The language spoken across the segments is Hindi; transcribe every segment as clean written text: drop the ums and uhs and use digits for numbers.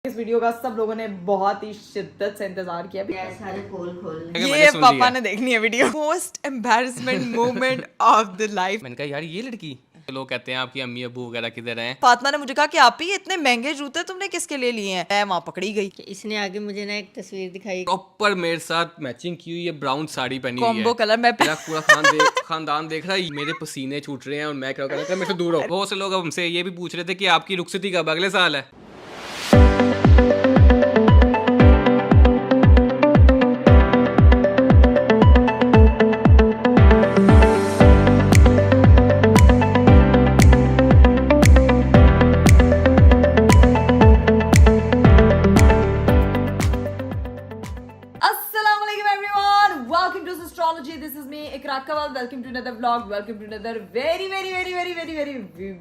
इस वीडियो का सब लोगों ने बहुत ही शिद्दत से इंतजार किया। सारे खोल ये पापा ने देखनी है video. Most embarrassment moment of the life. मैंने कहा यार ये लड़की, लोग कहते हैं आपकी अम्मी अबू वगैरह किधर हैं। फातिमा ने मुझे कहा कि आप ही इतने महंगे जूते तुमने किसके लिए लिए हैं। मैं वहाँ पकड़ी गई। इसने आगे मुझे ना एक तस्वीर दिखाई, प्रॉपर मेरे साथ मैचिंग की हुई है, ब्राउन साड़ी पहनी हुई है, कॉम्बो कलर। मैं मेरा पूरा खानदान देख रहा है, मेरे पसीने छूट रहे हैं और मैं क्या कर रहा था, मेरे से दूर हो। बहुत से लोग अब हमसे ये भी पूछ रहे थे कि आपकी रुखसती कब अगले साल है। This is me, Ikra Kawal. Welcome to another vlog. Welcome to another very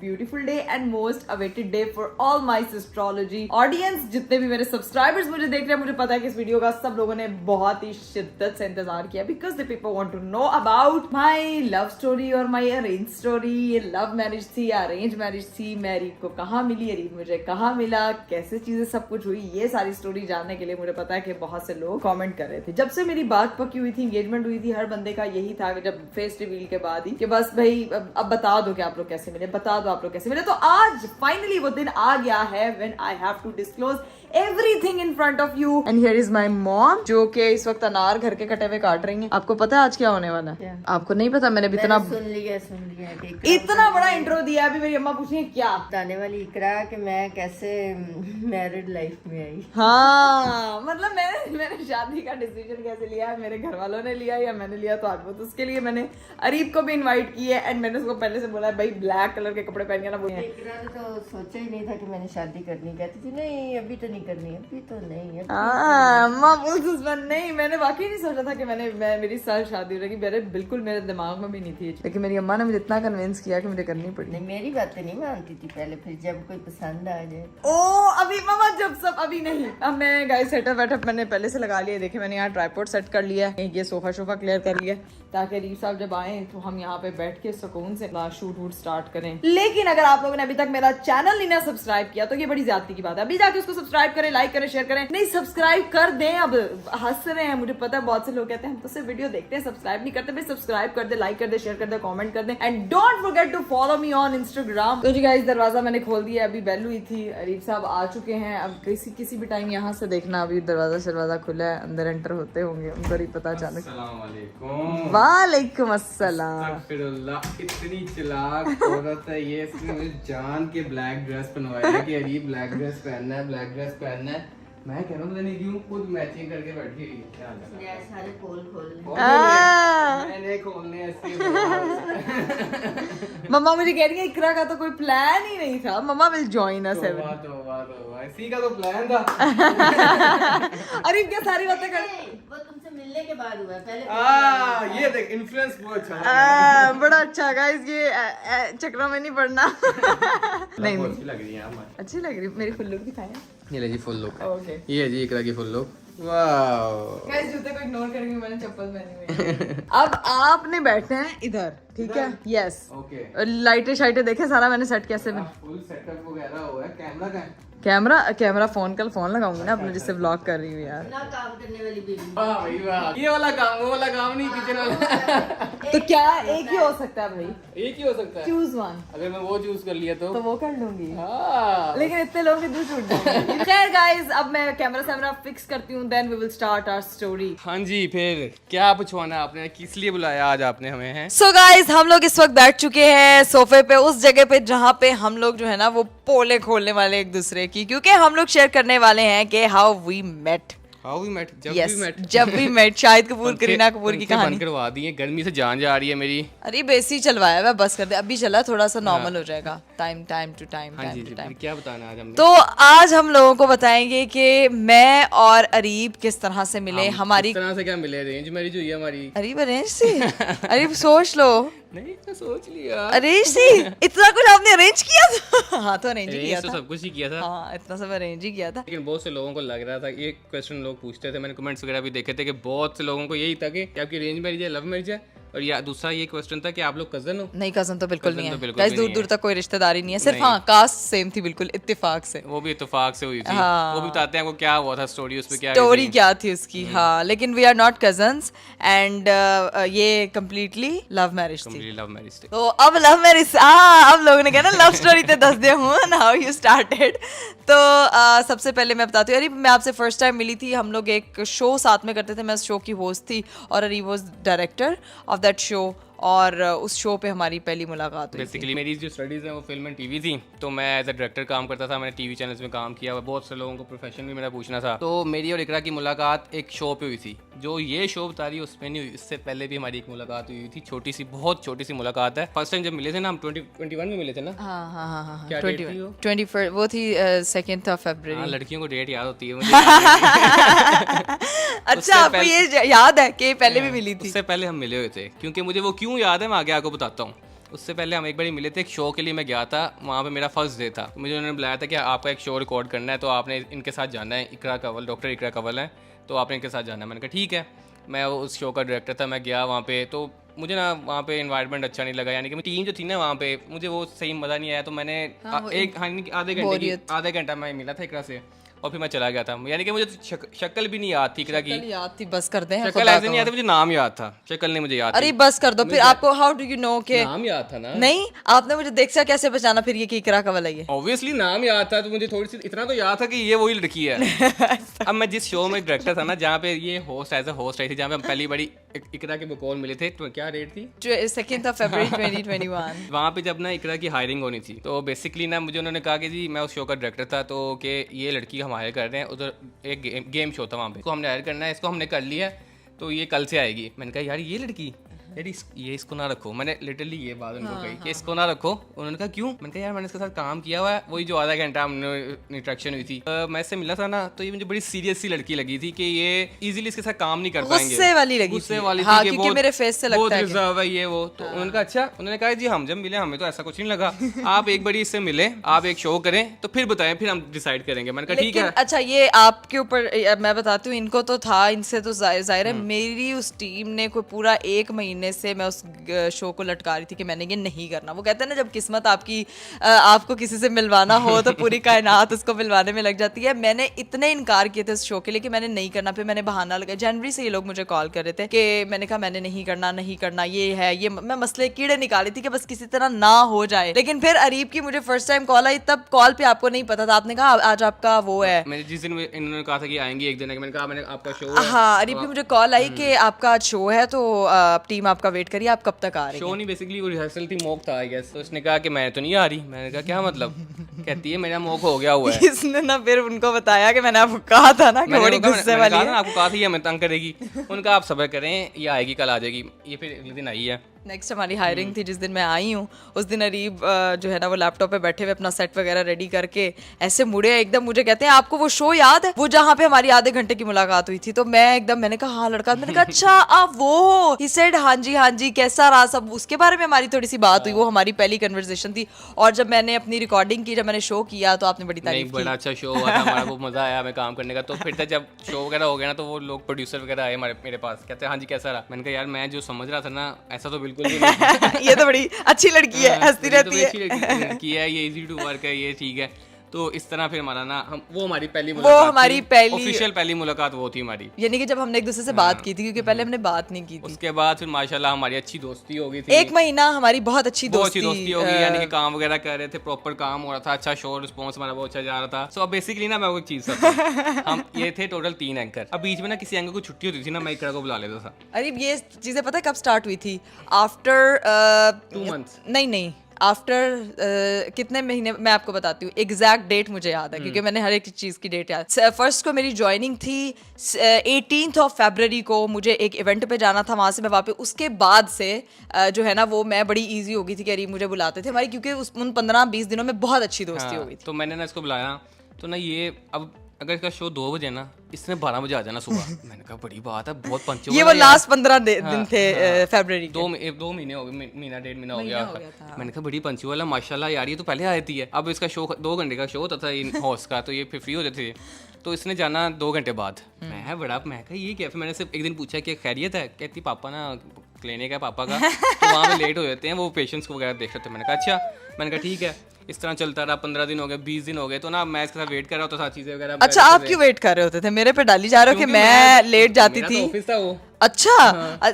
beautiful day and most awaited day for all my astrology audience. जितने भी मेरे सब्सक्राइबर्स मुझे देख रहे हैं, मुझे पता है कि इस वीडियो का सब लोगों ने बहुत ही शिद्दत से इंतजार किया because the people want to know about my love story और my arranged story. ये लव मैरिज थी या अरेंज मैरिज थी, मैं अरीब को कहाँ मिली, अरीब मुझे कहाँ मिला, कैसे चीजें सब कुछ हुई, ये सारी स्टोरी जानने के लिए मुझे पता है कि बहुत से लोग कमेंट कर रहे थे। जब से मेरी बात पक्की हुई थी, एंगेजमेंट हुई थी, हर बंदे का यही था कि जब फेस रिवील के बाद ही कि बस भाई अब बता दो कि आप लोग कैसे मिले, बता दो आप लोग कैसे मिले। तो आज फाइनली वो दिन आ गया है when I have to disclose everything in front of you. And here is my mom जो कि इस वक्त अनार घर के कटे हुए काट रही हैं। आपको पता है आज क्या होने वाला है? आपको नहीं पता? मैंने भी इतना सुन लिया इतना बड़ा इंट्रो दिया। अभी मेरी अम्मा पूछी क्या बताने वाली इकरा कि मैं कैसे मैरिड लाइफ में आई। हाँ, मतलब मैंने शादी का डिसीजन कैसे लिया है, मेरे घर वालों ने लिया या मैंने लिया, तो आज वो तो उसके लिए मैंने अरीब को भी इनवाइट की है। एंड मैंने उसको पहले से बोला है भाई ब्लैक कलर के कपड़े पहन के ना बोलिए। इकरा ने तो सोचा ही नहीं था कि मैंने शादी करनी, कहती थी नहीं अभी तो नहीं करनी, अभी तो नहीं। अम्मा नहीं, मैंने वाकई नहीं सोचा था कि मेरी साल शादी हो रही। मेरे बिल्कुल मेरे दिमाग में भी नहीं थी, लेकिन मेरी अम्मा ने मुझे इतना कन्विंस किया कि मुझे करनी पड़ी। नहीं, मेरी बातें नहीं मानती थी पहले, फिर जब कोई पसंद आ जाए। ओ अभी मामा जब सब अभी नहीं। अब मैं गाइस सेटअप वेटअप मैंने पहले से लगा लिया। देखिए मैंने यहाँ ट्राइपॉड सेट कर लिया है, ये सोफा क्लियर कर लिया ताकि अरीब साहब जब आए तो हम यहाँ पे बैठ के सुकून से शूट वूट स्टार्ट करें। लेकिन अगर आप लोगों ने अभी तक मेरा चैनल नहीं ना सब्सक्राइब किया तो ये बड़ी ज्यादती की बात है। अभी जाके उसको सब्सक्राइब करें, लाइक करें, शेयर करें। नहीं सब्सक्राइब कर दें। अब हंस रहे हैं, मुझे पता है बहुत से लोग कहते हैं हम तो सिर्फ वीडियो देखते हैं, सब्सक्राइब नहीं करते। भाई सब्सक्राइब कर दे, लाइक कर दे, शेयर कर दे, कमेंट कर दे and don't forget to follow me on Instagram. तो जी गाइस दरवाजा मैंने खोल दिया, अभी बेल हुई थी, अरीब साहब आ चुके हैं। अब किसी भी टाइम यहाँ से देखना, अभी दरवाजा खुला है, अंदर एंटर होते होंगे, उनको नहीं पता अचानक। वालेकुम अस्सलाम। इतनी चालाक औरत है ये, इसने मुझे जान के ब्लैक ड्रेस पहनवाया कि अरीब ब्लैक ड्रेस पहनना है, ब्लैक ड्रेस पहनना है। मैं कह रहा हूँ नहीं क्यों खुद मैचिंग करके बैठी हुई है। सारे खोल मैंने खोलने मम्मा मुझे कह रही है इकरा का तो कोई प्लान ही नहीं था, मम्मा विल जॉइन अस। इसी का तो प्लान था। अरे क्या सारी बातें कर, वो तुमसे मिलने के बाद हुआ, पहले ये देख इन्फ्लुएंस बहुत अच्छा बड़ा अच्छा गाइस, ये चक्रों में नहीं पड़ना। नहीं अच्छी लग रही है, अच्छी लग रही। मेरी फुल लुक दिखाएं। ये ले जी फुल लुक। ओके ये है जी इकरा की फुल लुक। वाओ गाइस जूते को इग्नोर करेंगे, मैंने चप्पल पहनी हुई है। अब आपने बैठना है इधर, ठीक है? Yes okay. लाइटें शाइटें देखे सारा मैंने सेट कैसे में फुल सेटअप वगैरह हुआ है। कैमरा का है? कैमरा फोन लगाऊंगी ना अपने, जिससे व्लॉग कर रही हूँ यार। ना काम करने वाली बीवी। वाह भाई वाह, ये वाला काम वो वाला काम नहीं, किचन वाला। तो क्या एक ही हो सकता है भाई? एक ही हो सकता है, चूज वन। अगर मैं वो चूज कर लिया तो वो कर लूंगी। हाँ। लेकिन इतने लोग इधर छूट जाएंगे। खैर गाइस अब मैं कैमरा फिक्स करती हूँ, then we will start our story. हाँ जी, फिर क्या पूछवाना है आपने, किस लिए बुलाया आज आपने हमें? है सो गाइस हम लोग इस वक्त बैठ चुके हैं सोफे पे, उस जगह पे जहाँ पे हम लोग जो है ना वो पोले खोलने वाले एक दूसरे की, क्योंकि हम लोग शेयर करने वाले हैं कि how we met. How we met, जब वी मेट शाहिद कपूर करीना कपूर की कहानी। बंद करवा दी है, गर्मी से जान जा रही है मेरी। अरे बेसी चलवाया हुआ, बस कर दे, अभी चला थोड़ा सा नॉर्मल हो जाएगा। Time to time. हाँ जी, क्या बताना आज हमने? तो आज हम लोगों को बताएंगे कि मैं और अरीब किस तरह से मिले। हमारी किस तरह से क्या मिले? अरेंज मैरिज हुई है हमारी। अरीब अरेंज से? अरीब सोच लो। नहीं तो सोच लिया। अरेंज से? इतना कुछ आपने अरेंज किया था? हाँ तो अरेंज ही किया तो था, सब कुछ ही किया था। हाँ इतना सब अरेंज ही किया था। लेकिन बहुत से लोगों को लग रहा था, ये क्वेश्चन लोग पूछते थे, मैंने कमेंट्स वगैरह भी देखे थे कि बहुत से लोगों को यही था कि आपकी अरेंज मैरिज है, लव मैरिज है। और या दूसरा ये क्वेश्चन था कि आप लोग कजन हो? नहीं, कजन तो बिल्कुल Cousin नहीं तो है बिल्कुल गाइस, भी दूर नहीं दूर है। तक कोई रिश्तेदारी नहीं है, सिर्फ नहीं। हाँ कास्ट सेम थी बिल्कुल इत्तेफाक से। वो भी इत्तेफाक से हुई थी। हाँ। वो भी बताते हैं वो क्या हुआ था, स्टोरी उसमें क्या स्टोरी थी। क्या थी उसकी, हाँ, लेकिन we are not cousins and ये कम्प्लीटली लव मैरिज थी। कंप्लीटली लव मैरिज थी। तो अब लव मैरिज, अब लोगों ने कहना लव स्टोरी ते दस दे हूँ हाउ यू स्टार्टेड। तो सबसे पहले मैं बताती हूँ, अरे मैं आपसे फर्स्ट टाइम मिली थी, हम लोग एक शो साथ में करते थे, मैं उस शो की होस्ट थी और अरी was director of that show, और उस शो पे हमारी पहली मुलाकात हुई थी। बेसिकली मेरी जो स्टडीज़ हैं वो फिल्म एंड टीवी थी, तो मैं एज अ डायरेक्टर काम करता था, मैंने टीवी चैनल्स में काम किया हुआ, बहुत से लोगों को प्रोफेशन भी मेरा पूछना था। तो मेरी और इकरा की मुलाकात एक शो पे हुई थी, जो ये शो बता रही है उसमें नहीं हुई, इससे पहले भी हमारी एक मुलाकात हुई थी, छोटी सी, बहुत छोटी सी मुलाकात है। फर्स्ट टाइम जब मिले थे ना हम 2021 में मिले थे ना। हाँ हाँ हाँ हाँ, क्या डेट थी वो? 21 वो थी 2 फरवरी। हाँ, लड़कियों को डेट याद होती है मुझे याद नहीं। अच्छा, आपको ये याद है कि पहले भी मिली थी? उससे पहले हम मिले हुए थे, क्योंकि मुझे वो क्यों याद है मैं आगे आपको बताता हूँ। उससे पहले हम एक बार मिले थे, एक शो के लिए मैं गया था, वहाँ पे मेरा फर्स्ट डे था, तो मुझे उन्होंने बुलाया था कि आपका एक शो रिकॉर्ड करना है, तो आपने इनके साथ जाना है, इकरा कंवल, डॉक्टर इकरा कंवल है, तो आपने इनके साथ जाना है। मैंने कहा ठीक है, मैं उस शो का डायरेक्टर था, मैं गया वहाँ पे, तो मुझे ना वहाँ पे एनवायरनमेंट अच्छा नहीं लगा, यानी कि टीम जो थी ना वहाँ पे, मुझे वो सही मज़ा नहीं आया, तो मैंने आधे घंटा मैं मिला था इकरा से और फिर मैं चला गया था, यानी कि मुझे शक्ल भी नहीं याद थी इकरा की। याद थी, बस कर दें, शक्ल ऐसे नहीं याद, मुझे नाम याद था, शक्ल नहीं मुझे याद। अरे बस कर दो फिर, आपको हाउ डू यू नो के नाम याद था ना? नहीं, आपने मुझे देखा कैसे पहचाना फिर ये कि इकरा कंवल है ये? ऑब्वियसली नाम याद था, तो मुझे थोड़ी सी इतना तो याद था कि ये वही लड़की है। अब मैं जिस शो में डायरेक्टर था ना, जहाँ पे ये host as a host I थी, जहाँ पे हम पहली बड़ी इकरा के बकौल मिले थे, तो क्या डेट थी? 2 फरवरी 2021। वहाँ पे जब ना इकरा की हायरिंग होनी थी, तो बेसिकली ना मुझे उन्होंने कहा कि जी मैं उस शो का डायरेक्टर था, तो कि ये लड़की हम हायर कर रहे हैं, उधर एक गेम शो था वहाँ पे, इसको हमने हायर करना है, इसको हमने कर लिया है, तो ये कल से आएगी। मैंने कहा यार ये लड़की, यार ये इसको ना रखो, मैंने लिटरली ये बात उनको कही कि इसको ना रखो। उन्होंने कहा क्यों? मैंने कहा यार मैंने इसके साथ काम किया हुआ है, वही जो आधा घंटा हमने इंटरेक्शन हुई थी, मैं इससे मिला था ना, तो ये मुझे बड़ी सीरियस सी लड़की लगी थी कि ये इजीली इसके साथ काम नहीं कर पाएंगे, गुस्से वाली लगी, गुस्से वाली हाँ, थी कि क्योंकि मेरे फेस से लगता है रिजर्व है ये वो। तो उन्होंने कहा अच्छा, उन्होंने कहा जी हम जब मिले हमें तो ऐसा कुछ नहीं लगा, आप एक बारी इससे मिले, आप एक शो करें तो फिर बताएं, फिर हम डिसाइड करेंगे। मैंने कहा ठीक है। अच्छा, ये आपके ऊपर मैं बताती हूँ, इनको तो था, इनसे तो जाहिर है, मेरी उस टीम ने कोई पूरा 1 महीने से मैं उस शो को लटका रही थी कि मैंने ये नहीं करना। वो कहते हैं ना, जब किस्मत आपकी आपको किसी से मिलवाना हो तो पूरी कायनात उसको मिलवाने में लग जाती है। मैंने इतने इनकार किए थे उस शो के लिए कि मैंने नहीं करना, फिर मैंने बहाना लगाया। जनवरी से ये लोग मुझे कॉल कर रहे थे कि मैंने कहा मैंने नहीं करना, ये है ये, मैं मसले कीड़े निकाली थी कि बस किसी तरह ना हो जाए। लेकिन फिर अरीब की मुझे फर्स्ट टाइम कॉल आई, तब कॉल पे आपको नहीं पता था, आपने कहा आज आपका वो है, मैंने जिस दिन इन्होंने कहा था कि आएंगी एक दिन, मैंने कहा मैंने आपका शो है। हाँ, अरीब की मुझे कॉल आई कि आपका आज शो है, तो टीम आपका वेट करिए, आप कब तक आ रही शो नहीं, बेसिकली वो रिहर्सल थी, मॉक था आई गेस। तो उसने कहा कि मैं तो नहीं आ रही। मैंने कहा क्या मतलब? कहती है मेरा मॉक हो गया हुआ है। इसने ना फिर उनको बताया कि मैंने आपको कहा था ना कि बड़ी गुस्से वाली है। आपको कहा था ये हमें तंग करेगी। उनका आप सब्र करें, ये आएगी, कल आ जाएगी। ये फिर अगले दिन आई है। नेक्स्ट हमारी हायरिंग थी, जिस दिन मैं आई हूँ उस दिन अरीब जो है ना वो लैपटॉप पे बैठे हुए अपना सेट वगैरह रेडी करके ऐसे मुड़े एकदम, मुझे कहते हैं आपको वो शो याद है वो जहाँ पे हमारी आधे घंटे की मुलाकात हुई थी? तो मैं एकदम, मैंने कहा हाँ लड़का, मैंने कहा अच्छा आप वो हो? ही सेड हाँ जी कैसा रहा सब, उसके बारे में हमारी थोड़ी सी बात हुई। वो हमारी पहली कन्वर्सेशन थी, और जब मैंने अपनी रिकॉर्डिंग की, जब मैंने शो किया तो आपने बड़ी तारीफ की। बड़ा अच्छा शो हुआ था हमारा, वो मजा आया हमें काम करने का। तो फिर जब शो वगैरह हो गया ना, तो वो लोग प्रोड्यूसर वगैरह आए मेरे पास, कहते हैं हाँ जी कैसा रहा? मैंने कहा यार मैं जो समझ रहा था ना ऐसा तो बिल्कुल भी नहीं। ये तो बड़ी अच्छी लड़की है, हंसती रहती है, लड़की है, ये इजी टू वर्क है, ये ठीक है। तो इस तरह फिर हमारा ना वो हमारी पहली ऑफिशियल पहली मुलाकात वो थी हमारी, यानी कि जब हमने एक दूसरे से बात की थी, क्योंकि पहले हमने बात नहीं की थी। उसके बाद फिर माशाल्लाह हमारी अच्छी दोस्ती हो गई थी। 1 महीना हमारी बहुत अच्छी दोस्ती हो गई, यानी कि काम वगैरह कर रहे थे, प्रॉपर काम हो रहा था, अच्छा शो रिस्पॉन्स हमारा बहुत अच्छा जा रहा था। सो अब बेसिकली ना मैं वो चीज हम ये थे टोटल 3 एंकर। अब बीच में ना किसी एंकर को छुट्टी होती थी ना, मैं इकरा को बुला लेता था। अरे ये चीजें पता है कब स्टार्ट हुई थी? आफ्टर 2 months नहीं आफ्टर कितने महीने, मैं आपको बताती हूँ एग्जैक्ट डेट मुझे याद है, क्योंकि मैंने हर एक चीज़ की डेट याद। फर्स्ट को मेरी ज्वाइनिंग थी 18 फरवरी को, मुझे एक इवेंट पे जाना था, वहाँ से मैं वापस, उसके बाद से जो है ना वो मैं बड़ी ईजी हो गई थी कि अरे मुझे बुलाते थे हमारी, क्योंकि उन 15-20 दिनों में बहुत अच्छी दोस्ती हो गई थी। तो मैंने ना इसको बुलाया, तो ना ये अब अगर इसका शो 2 बजे ना, इसने 12 बजे आ जाना सुबह। मैंने कहा बड़ी बात है, बहुत पंचुअल। ये वो लास्ट 15 दिन थे फरवरी के। 2 महीने हो गए, महीना 1.5 महीना हो गया था। मैंने कहा बड़ी पंचुअल है माशाल्लाह यार, ये तो पहले आती है। अब इसका शो 2 घंटे का शो होता था इन होस्ट का, तो ये फिर फ्री हो जाते थे, तो इसने जाना 2 घंटे बाद। मैं कहा ये क्या? फिर मैंने सिर्फ एक दिन पूछा कि खैरियत है? कहती पापा ना क्लिनिक है पापा का, तो वहाँ पे लेट हो जाते हैं, वो पेशेंट्स वगैरह देख रहे थे। मैंने कहा अच्छा, मैंने कहा ठीक है। इस तरह चलता रहा, 15 दिन हो गए, 20 दिन हो गए, तो ना मैं इसके साथ वेट कर रहा होता था, चीजें वगैरह। अच्छा, आप क्यों वेट कर रहे होते थे? मेरे पे डाली जा रहे हो कि मैं लेट जाती थी। ऑफिस था वो। अच्छा,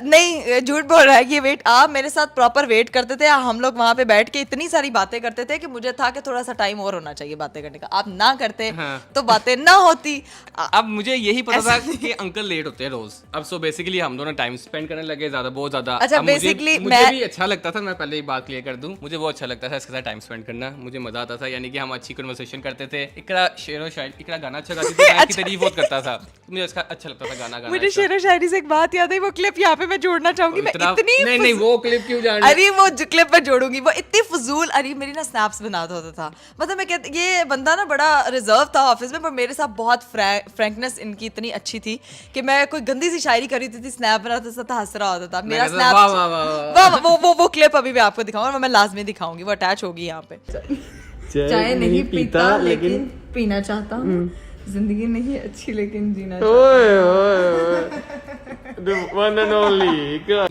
नहीं झूठ बोल रहा है ये। वेट, आप मेरे साथ प्रॉपर वेट करते थे, हम लोग वहां पे बैठ के इतनी सारी बातें करते थे कि मुझे था कि थोड़ा सा टाइम और होना चाहिए बातें करने का। आप ना करते तो बातें ना होती। अब मुझे यही पता था कि अंकल लेट होते हैं रोज। अब सो बेसिकली हम दोनों टाइम स्पेंड करने लगे ज्यादा, बहुत ज्यादा। अच्छा, बेसिकली मुझे भी अच्छा लगता था, मैं पहले ही बात क्लियर कर दूं, मुझे बहुत अच्छा लगता था इसके साथ टाइम स्पेंड करना, मुझे मजा आता था। यानी कि हम अच्छी कन्वर्सेशन करते थे। इकरा शेरो शायरी, इकरा गाना अच्छा गाती थी, मैं इसकी तारीफ बहुत करता था, मुझे इसका अच्छा लगता था गाना गाना। मुझे शेरो शायरी से एक बात याद आई, वो क्लिप यहाँ पे मैं जोड़ना चाहूंगी। मैं इतनी नहीं वो क्लिप क्यों जान रही? अरे वो क्लिप मैं जोड़ूंगी, वो इतनी फजूल। अरे मेरी ना स्नैप्स बनाता होता था, मतलब मैं कहती, ये बंदा ना बड़ा रिजर्व था ऑफिस में, पर मेरे साथ बहुत फ्रैंकनेस इनकी इतनी अच्छी थी कि मैं कोई गंदी सी शायरी कर रही थी, स्नैप बनाता था, हंस रहा होता था। मेरा स्नैप वो क्लिप अभी मैं आपको दिखाऊंगा, मैं लाजमी दिखाऊंगी, वो अटैच होगी यहाँ पे। चाय नहीं पीता लेकिन पीना चाहता हूँ, जिंदगी नहीं अच्छी लेकिन जीना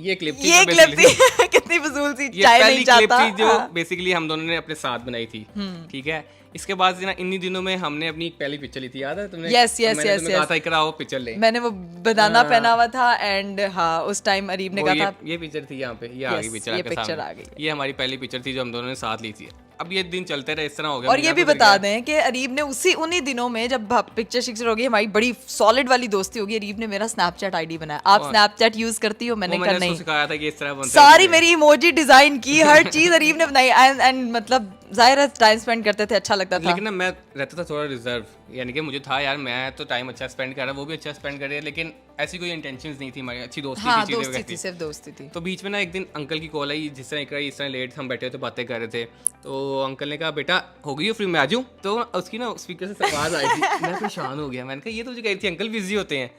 ये क्लिप थी कितनी फजूल सी, चाय नहीं चाहता, जो बेसिकली हम दोनों ने अपने साथ बनाई थी, ठीक है। इसके बाद ना इन्हीं दिनों में हमने अपनी पहली पिक्चर ली थी, याद है तुम्हें? यस कहा था इकरा आओ पिक्चर ले, मैंने वो बनाना पहना हुआ था, एंड हाँ उस टाइम अरीब ने कहा था ये पिक्चर थी यहाँ पे, ये आ गई पिक्चर आ गई। ये हमारी पहली पिक्चर थी जो हम दोनों ने साथ ली थी। अब ये दिन चलते रहे, इस तरह हो गया। और ये भी बता दें कि अरीब ने उन्हीं दिनों में जब पिक्चर शिक्चर होगी, हमारी बड़ी सॉलिड वाली दोस्ती होगी, अरीब ने मेरा स्नैपचैट आईडी बनाया। आप स्नैपचैट यूज करती हो? मैंने कहा नहीं, सिखाया था कि इस तरह बनता है, सारी मेरी इमोजी डिजाइन की, हर चीज अरीब ने बनाई, एंड मतलब जाहिर है टाइम स्पेंड करते थे, अच्छा लगता था। लेकिन ना मैं रहता था थोड़ा रिजर्व, यानी कि मुझे था यार मैं तो टाइम अच्छा स्पेंड कर रहा, वो भी अच्छा स्पेंड कर रही है, लेकिन ऐसी कोई इंटेंशंस नहीं थी हमारी, अच्छी दोस्ती हाँ, थी, दोस्ती थी, सिर्फ दोस्ती थी। तो बीच में ना एक दिन अंकल की कॉल आई, जिस तरह इस तरह लेट हम बैठे थे, बातें कर रहे थे, तो अंकल ने कहा बेटा हो गई हो फ्री, मैं आ जाऊं? तो उसकी ना स्पीकर से आवाज आई थी, मैं परेशान हो गया, मैंने कहा ये तो मुझे कह रही थी अंकल बिजी होते हैं।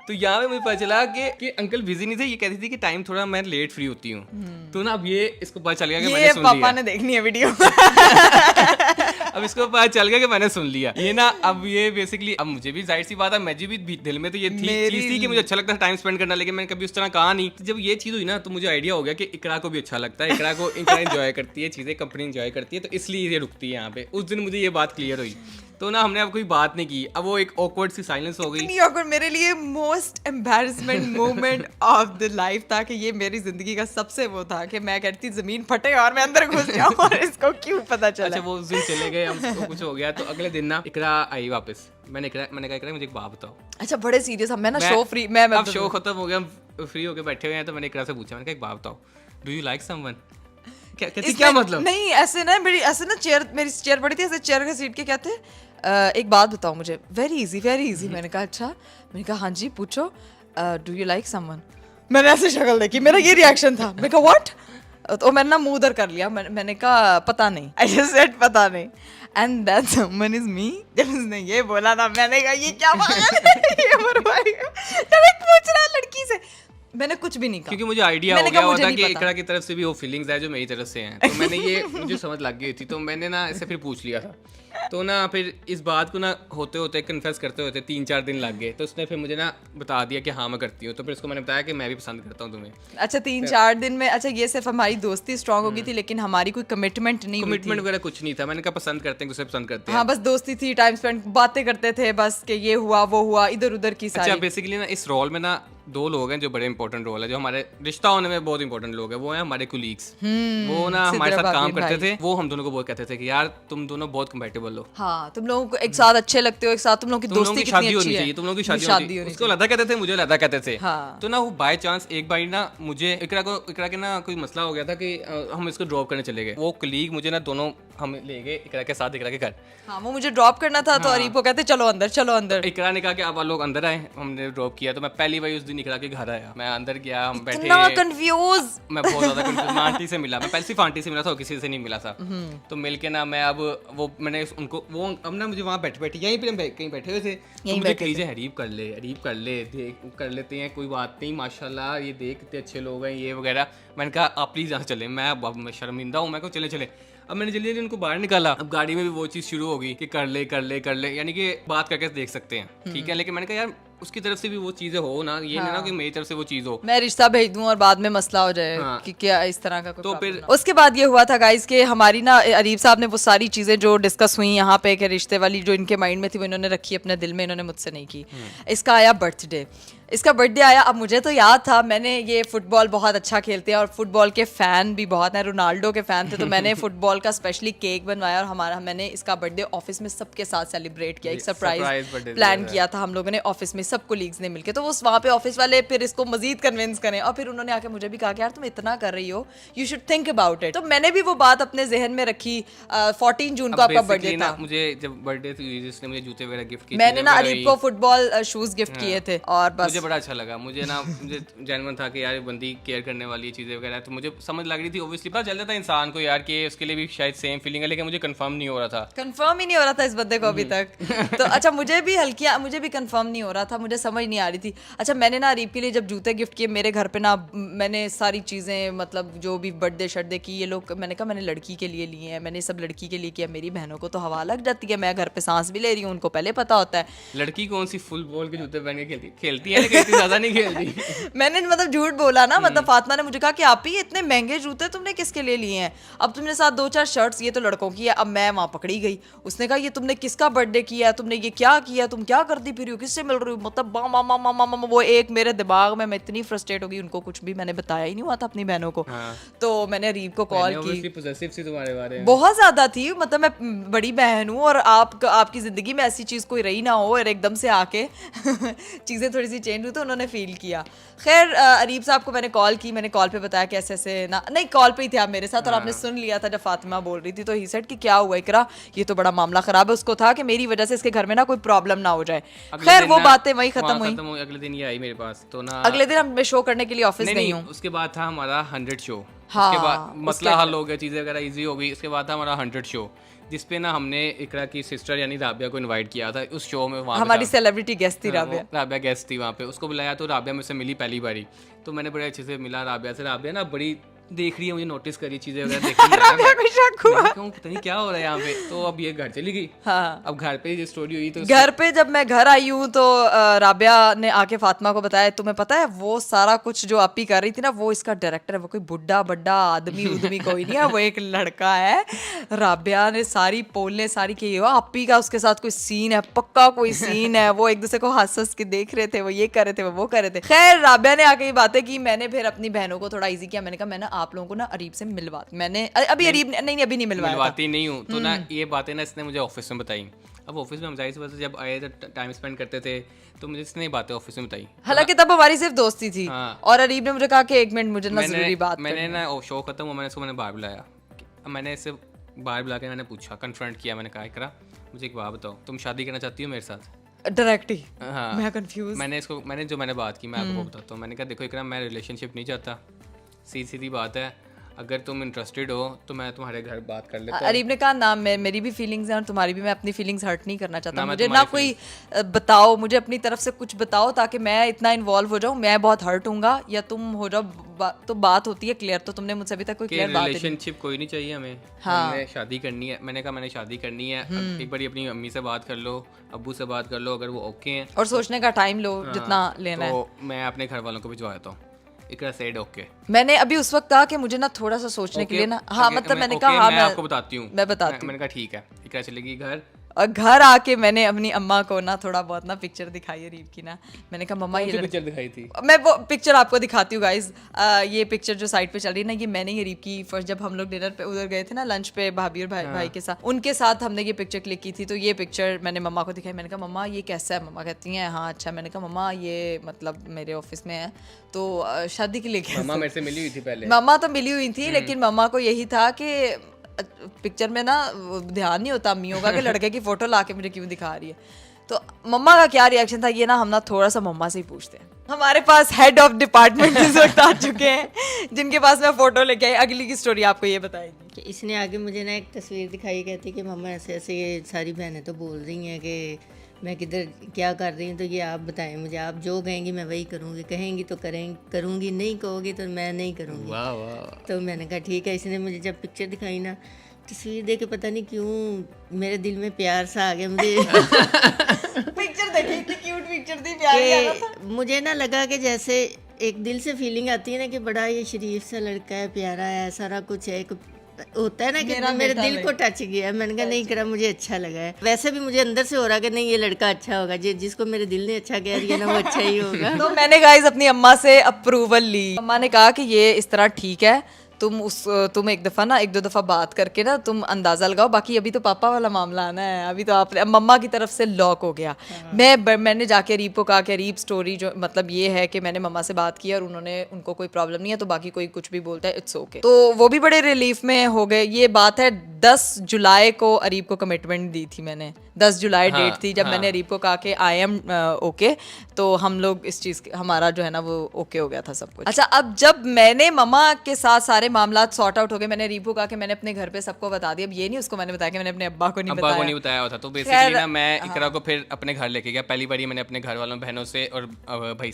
तो यहाँ पे मुझे पता चला कि अंकल बिजी नहीं थे, ये कहती थी कि टाइम थोड़ा मैं लेट फ्री होती हूँ। तो ना अब ये इसको पता चल गया कि मैंने सुन लिया, पापा ने देखनी है वीडियो अब इसको पता चल गया कि मैंने सुन लिया ये ना। अब ये बेसिकली अब मुझे भी जाहिर सी बात है, मुझे भी दिल में तो ये चीज थी कि मुझे अच्छा लगता है टाइम स्पेंड करना, लेकिन मैंने कभी उस तरह कहा नहीं। जब ये चीज हुई ना तो मुझे आइडिया हो गया कि इकरा को भी अच्छा लगता है, इकरा एंजॉय करती है चीजें, कंपनी एंजॉय करती है, तो इसलिए ये रुकती है यहाँ पे। उस दिन मुझे ये बात क्लियर हुई, तो ना हमने अब कोई बात नहीं की। अब वो एक ऑकवर्ड सी साइलेंस हो गई। ऑकवर्ड मेरे लिए most embarrassment moment of the life था कि ये मेरी जिंदगी का सबसे वो था कि मैं कहती जमीन फटे और मैं अंदर घुस जाऊं और इसको क्यों पता चला। अच्छा, वो उस दिन चले गए, हमको कुछ हो गया, तो अगले दिन ना इकरा आई वापस। मैंने कहा इकरा मुझे एक बात बताओ। अच्छा, बड़े सीरियस, मैं ना शो फ्री, मैं अब शो खत्म हो गया, हम फ्री होके बैठे हुए हैं, तो मैंने इकरा से पूछा, मैंने कहा एक बात बताओ, डू यू लाइक समवन? क्या मतलब? नहीं ऐसे ना चेयर, मेरी चेयर पड़ी थी, ऐसे चेयर के सीट के कहते एक बात बताओ मुझे, वेरी इजी। मैंने कहा अच्छा, मैंने कहा हाँ जी पूछो, डू यू लाइक समवन? मैंने ऐसे शक्ल देखी, मेरा ये रिएक्शन था, मैंने कहा व्हाट? तो मैंने ना मुंह उधर कर लिया, मैंने कहा पता नहीं, आई जस्ट सेड पता नहीं, and that someone is me. जब उसने ये बोला ना, मैंने कहा ये क्या पागल है, ये मरवाएगा, डायरेक्ट पूछ रहा है लड़की से। मैंने कुछ भी नहीं कहा, क्योंकि मुझे आइडिया हो गया होता कि इकरा की तरफ से भी वो फीलिंग्स है जो मेरी तरफ से हैं, तो मैंने ये मुझे समझ लग गई थी, तो मैंने ना इसे फिर पूछ लिया था। तो ना फिर इस बात को ना होते होते कन्फेस करते होते 3-4 दिन लग गए, तो उसने फिर मुझे ना बता दिया कि हाँ मैं करती हूँ। तो फिर उसको मैंने बताया कि मैं भी पसंद करता हूँ तुम्हें। अच्छा, 3-4 दिन में, अच्छा ये सिर्फ हमारी दोस्ती स्ट्रांग हो गई थी, लेकिन हमारी कोई कमिटमेंट नहीं, कमिटमेंट वगैरह कुछ नहीं था। मैंने कहा पसंद करते हैं, उसे पसंद करते हैं। हाँ, बस दोस्ती थी, टाइम स्पेंड, बातें करते थे बस कि ये हुआ वो हुआ, इधर उधर की सारी। अच्छा, बेसिकली ना इस रोल में ना 2 लोग हैं जो बड़े इंपॉर्टेंट रोल है, जो हमारे रिश्ता होने में बहुत इंपॉर्टेंट लोग हैं। वो हैं हमारे कुलीग्स, वो ना हमारे साथ काम करते थे, वो हम दोनों को बहुत कहते थे कि यार तुम दोनों बहुत कंपैटिबल हो। हाँ, तुम लोगों को एक साथ अच्छे लगते हो, एक साथ तुम लोगों की दोस्ती कितनी अच्छी है, तुम लोगों की शादी होनी चाहिए। उसको लदा कहते थे, मुझे लदा कहते थे। हाँ। तो ना वो बाय चांस एक बार ना मुझे इकरा के ना कोई मसला हो गया था कि हम इसको ड्रॉप करने चले गए। वो कलीग मुझे ना दोनों हम ले गए इकरा के साथ, इकरा के घर। हाँ, वो मुझे ड्रॉप करना था, तो अरीब को कहते चलो अंदर। इकरा ने कहा कि आप लोग अंदर आए, हमने ड्रॉप किया। तो मैं पहली बार उस दिन इकरा के घर आया, मैं अंदर गया, हम बैठे, कंफ्यूज, मैं बहुत ज्यादा कंफ्यूज। मैं आंटी से मिला, मैं पहले सिर्फ आंटी से मिला था, किसी से नहीं मिला था। तो मिल के ना मैं अब वो मैंने उनको वो अब ना मुझे वहाँ बैठे यहीं पे कहीं बैठे हुए थे, तो मुझे कही जाए हरीब कर ले देख कर लेते हैं, कोई बात नहीं, माशाल्लाह ये देख कितने अच्छे लोग हैं ये वगैरह। मैंने कहा आप प्लीज यहाँ चले, मैं शर्मिंदा हूँ, मैं को चले। अब मैंने जल्दी उनको बाहर निकाला। अब गाड़ी में भी वो चीज़ शुरू हो गई कि कर ले, यानी कि बात करके देख सकते हैं, ठीक है। लेकिन मैंने कहा यार उसकी तरफ से भी वो चीजें हो ना, ये नहीं ना कि मेरी तरफ से वो चीज हो। मैं रिश्ता भेज दूं और बाद में मसला हो जाए हाँ। कि क्या इस तरह का कोई तो problem फिर- ना। उसके बाद ये हुआ था गाइस कि हमारी ना अरीब साहब ने वो सारी चीजें जो डिस्कस हुई यहाँ पे कि रिश्ते वाली जो इनके माइंड में थी वो इन्होंने रखी अपने दिल में, इन्होंने मुझसे नहीं की। इसका आया बर्थडे, इसका बर्थडे आया। अब मुझे तो याद था, मैंने ये फुटबॉल बहुत अच्छा खेलते हैं और फुटबॉल के फ़ैन भी बहुत हैं, रोनाल्डो के फ़ैन थे, तो मैंने फुटबॉल का स्पेशली केक बनवाया और मैंने इसका बर्थडे ऑफिस में सबके साथ सेलिब्रेट किया। एक surprise सरप्राइज birthday प्लान था। किया था हम लोगों ने ऑफिस में, सब कोलीग्स ने मिलकर। तो वो वहाँ पे ऑफिस वाले फिर इसको मजीद कन्विंस करें और फिर उन्होंने आके मुझे भी कहा कि यार तुम इतना कर रही हो, you should think about it. तो मैंने भी वो बात अपने जहन में रखी। 14 जून को अब आपका basically बर्थडे ना, था, मुझे जब बर्थडे थी जिसने मुझे जूते वगैरह गिफ्ट किए, मैंने ना अरीब को फुटबॉल शूज गिफ्ट किए थे और बस मुझे बड़ा अच्छा लगा। मुझे जेन्युइन था कि यार ये बंदी केयर करने वाली चीजें वगैरह, तो मुझे समझ लग रही थी। ऑब्वियसली पता चल जाता है इंसान को यार कि उसके लिए भी शायद सेम फीलिंग है, लेकिन मुझे कंफर्म नहीं हो रहा था। कंफर्म ही नहीं हो रहा था इस बंदे को अभी तक। तो अच्छा मुझे भी कंफर्म नहीं हो रहा था, मुझे समझ नहीं आ रही थी। अच्छा मैंने ना अरीब के लिए जब जूते गिफ्ट किए, मेरे घर पे ना मैंने सारी चीज़ें मतलब जो भी बर्थडे शर्डे की ये लोग, मैंने कहा मैंने लड़की के लिए लिए हैं, मैंने सब लड़की के लिए किया। मेरी बहनों को तो हवा लग जाती है, मैं घर पे सांस भी ले रही हूँ, उनको पहले पता होता है। लड़की कौन सी फुल बॉल के जूते पहन के खेलती है, लेकिन इतनी ज्यादा नहीं खेलती। मैंने मतलब झूठ बोला ना, मतलब फातिमा ने मुझे कहा कि आप ही इतने महंगे जूते तुमने किसके लिए लिए हैं, अब तुमने साथ 2-4 शर्ट्स, ये तो लड़कों की है। अब मैं वहाँ पकड़ी गई, उसने कहा ये तुमने किसका बर्थडे किया, तुमने ये क्या किया, तुम क्या करती फिर हो, किससे मिल रही हो, मतलब वो एक मेरे दिमाग में, मैं इतनी फ्रस्ट्रेट हो गई। उनको कुछ भी मैंने बताया ही नहीं हुआ था अपनी बहनों को। तो मैंने अरीब को कॉल की, पॉसेसिव सी तुम्हारे बारे में बहुत ज्यादा थी, मतलब मैं बड़ी बहन हूँ और आपकी जिंदगी में ऐसी चीज कोई रही ना हो और एकदम से आके चीजें थोड़ी सी चेंज हुई, तो उन्होंने फील किया। खैर अरीब साहब को मैंने कॉल की, मैंने कॉल पे बताया कि ऐसे ऐसे ना, नहीं कॉल पे ही थे आप मेरे साथ और आपने सुन लिया था जब फातिमा बोल रही थी। तो ही सेड कि क्या हुआ इकरा, ये तो बड़ा मामला खराब है। उसको था कि मेरी वजह से इसके घर में ना कोई प्रॉब्लम ना हो जाए। खैर वो बातें वही खत्म हुई। अगले दिन ये आई मेरे पास, तो ना अगले दिन मैं शो करने के लिए ऑफिस गई हूँ। उसके बाद था हमारा 100 शो। हाँ, उसके बाद मसला हल हो गया, चीजें वगैरह इजी हो गई। उसके बाद था हमारा 100 शो, जिसपे ना हमने इकरा की सिस्टर यानी राबिया को इनवाइट किया था उस शो में। वहाँ हमारी सेलिब्रिटी गेस्ट थी राबिया गेस्ट थी वहाँ पे, उसको बुलाया तो राबिया मुझसे मिली पहली बारी। तो मैंने बड़े अच्छे से मिला राबिया से। राबिया ना बड़ी देख रही है मुझे, नोटिस करी चीजें वगैरह देख रही है। राबिया को शक हुआ, पता नहीं क्या हो रहा है यहाँ पे। तो अब ये घर चली गई। हाँ। अब घर पे जो स्टोरी हुई, तो घर पे जब मैं घर आई हूँ तो राबिया ने आके फातिमा को बताया, तुम्हें पता है वो सारा कुछ जो आप ही कर रही थी ना, वो इसका डायरेक्टर है, वो कोई बुढ़ा बड्डा आदमी उदमी कोई नहीं है, वो एक लड़का है। राबिया ने सारी पोलने सारी की, आप ही का उसके साथ कोई सीन है, पक्का कोई सीन है, वो एक दूसरे को हंस हंस के देख रहे थे, वो ये कर रहे थे, वो कर रहे थे। खैर राबिया ने आके ये बातें की, मैंने फिर अपनी बहनों को थोड़ा ईजी किया। मैंने कहा मैंने आप लोगों को ना अरीब से मिलवा, मैंने अभी अरीब नहीं अभी नहीं मिलवाती नहीं हूँ। तो ना ये बातें ना इसने मुझे ऑफिस में बताई। अब ऑफिस में हम जाहिर सी बात है जब आए तो टाइम स्पेंड करते थे, तो मुझे इसने बातें ऑफिस में बताई। हालांकि तब हमारी सिर्फ दोस्ती थी। और अरीब ने मुझे कहा कि 1 मिनट मुझे ना जरूरी बात मैंने ना शो खत्म हुआ, मैंने बाहर बुलाया। मैंने इसे बाहर बुला के मैंने पूछा, कन्फ्रंट किया। मैंने कहा इकरा मुझे एक बात बताओ, तुम शादी करना चाहती हो मेरे साथ? डायरेक्ट ही। हाँ, मैं कंफ्यूज। मैंने बात की, मैं आपको बताता हूँ। मैंने कहा देखो इकरा, मैं रिलेशनशिप नहीं चाहता, सीधी बात है। अगर तुम इंटरेस्टेड हो तो मैं तुम्हारे घर बात कर लेता हूँ। अरीब ने कहा ना, मेरी भी फीलिंग्स हैं और तुम्हारी भी, मैं अपनी फीलिंग्स हर्ट नहीं करना चाहता। मुझे ना कोई बताओ, मुझे अपनी तरफ से कुछ बताओ ताकि मैं इतना इन्वॉल्व हो जाऊँ, मैं बहुत हर्ट हूँगा या तुम हो जाओ, तो बात होती है क्लियर। तो तुमने मुझसे अभी तक कोई क्लियर बात नहीं। रिलेशनशिप कोई नहीं चाहिए हमें, हमने शादी करनी है। मैंने कहा मैंने शादी करनी है, एक बार अपनी अम्मी से बात कर लो, अब्बू से बात कर लो, अगर वो ओके हैं और सोचने का टाइम लो जितना लेना है। तो मैं अपने घर वालों को भिजवा देता हूँ। इकरा सेड ओके। मैंने अभी उस वक्त कहा कि मुझे ना थोड़ा सा सोचने के लिए ना, हाँ मतलब मैंने कहा हाँ मैं आपको बताती हूँ, मैं बताती हूँ। मैंने कहा ठीक है। इकरा चलेगी घर, और घर आके मैंने अपनी अम्मा को ना थोड़ा बहुत ना पिक्चर दिखाई अरीब की ना। मैंने कहा मम्मा ये पिक्चर दिखाई थी, मैं वो पिक्चर आपको दिखाती हूँ गाइज। ये पिक्चर जो साइड पे चल रही है ना, ये मैंने ही अरीब की फर्स्ट जब हम लोग डिनर पे उधर गए थे ना लंच पे भाभी और भाई के साथ, उनके साथ हमने ये पिक्चर क्लिक की थी। तो ये पिक्चर मैंने मम्मा को दिखाई। मैंने कहा मम्मा ये कैसा है? मम्मा कहती हैं हाँ अच्छा। मैंने कहा मम्मा ये मतलब मेरे ऑफिस में है, तो शादी के लिए मम्मा मेरे से मिली हुई थी पहले। मम्मा तो मिली हुई थी, लेकिन मम्मा को यही था कि पिक्चर में ना ध्यान नहीं होता अम्मियों का कि लड़के की फोटो लाके मुझे क्यों दिखा रही है। तो मम्मा का क्या रिएक्शन था ये ना हम ना थोड़ा सा मम्मा से ही पूछते हैं। हमारे पास हेड ऑफ डिपार्टमेंट इस वक्त आ चुके हैं जिनके पास मैं फोटो लेके आई। अगली की स्टोरी आपको ये बताएंगी कि इसने आगे मुझे ना एक तस्वीर दिखाई, कहती कि मम्मा ऐसे ऐसे ये सारी बहनें तो बोल रही हैं कि मैं किधर क्या कर रही हूँ, तो ये आप बताएं मुझे, आप जो कहेंगी मैं वही करूँगी, कहेंगी तो करूँगी, नहीं कहोगी तो मैं नहीं करूँगी। वाह वाह। तो मैंने कहा ठीक है। इसने मुझे जब पिक्चर दिखाई ना, तस्वीर देख के पता नहीं क्यों मेरे दिल में प्यार सा आ गया मुझे। पिक्चर देखिए, इतनी क्यूट पिक्चर दी प्यार आ रहा था। कि मुझे ना लगा कि जैसे एक दिल से फीलिंग आती है ना कि बड़ा ये शरीफ सा लड़का है, प्यारा है, सारा कुछ है, एक होता है ना कि मेरे दिल को टच किया। मैंने कहा नहीं करा, मुझे अच्छा लगा है। वैसे भी मुझे अंदर से हो रहा कि नहीं ये लड़का अच्छा होगा, जिसको मेरे दिल ने अच्छा कह दिया ना वो अच्छा ही होगा। तो मैंने गाइस अपनी अम्मा से अप्रूवल ली। अम्मा ने कहा कि ये इस तरह ठीक है, तुम एक दफ़ा ना 1-2 दफ़ा बात करके ना तुम अंदाज़ा लगाओ, बाकी अभी तो पापा वाला मामला आना है। अभी तो आपने मम्मा की तरफ से लॉक हो गया। मैंने जाके अरीब को कहा कि अरीब स्टोरी जो मतलब ये है कि मैंने मम्मा से बात की और उनको कोई प्रॉब्लम नहीं है, तो बाकी कोई कुछ भी बोलता है इट्स ओके। तो वो भी बड़े रिलीफ में हो गए। ये बात है 10 जुलाई को अरीब को कमिटमेंट दी थी मैंने। 10 जुलाई डेट थी जब मैंने अरीब को कहा कि आई एम ओके, तो हम लोग इस चीज़ हमारा जो है ना वो ओके हो गया था सब कुछ। अच्छा, अब जब मैंने मम्मा के साथ सारे मामला सॉर्ट आउट हो गए, मैंने अरीब को कहा कि मैंने अपने घर पे सबको बता दिया। अब ये नहीं उसको मैंने बताया कि मैंने अपने अब्बा को नहीं बताया होता। तो बेसिकली ना मैं इकरा को फिर अपने घर लेके गया। पहली बार मैंने अपने घर वालों बहनों से और भाई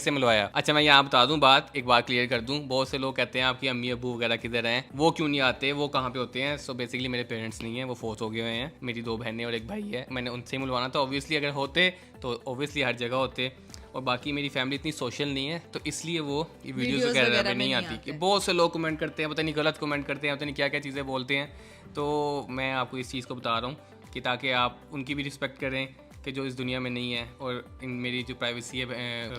से मिलवाया। अच्छा, मैं यहाँ बता दूं बात, एक बार क्लियर कर दूं। बहुत से लोग कहते हैं आपकी अम्मी अबू वगैरह किधर हैं, वो क्यों नहीं आते, वो कहाँ पे होते हैं। सो बेसिकली मेरे पेरेंट्स नहीं है, वो फोर्स हो गए हुए हैं। मेरी 2 बहनें और एक भाई है, मैंने उनसे मिलवाना था। ऑब्वियसली अगर होते तो ऑब्वियसली हर जगह होते, और बाकी मेरी फैमिली इतनी सोशल नहीं है तो इसलिए वो वीडियोस वगैरह में नहीं आती। कि बहुत से लोग कमेंट करते हैं, पता नहीं गलत कमेंट करते हैं, पता नहीं क्या क्या चीज़ें बोलते हैं। तो मैं आपको इस चीज़ को बता रहा हूँ कि ताकि आप उनकी भी रिस्पेक्ट करें कि जो इस दुनिया में नहीं है, और मेरी जो प्राइवेसी है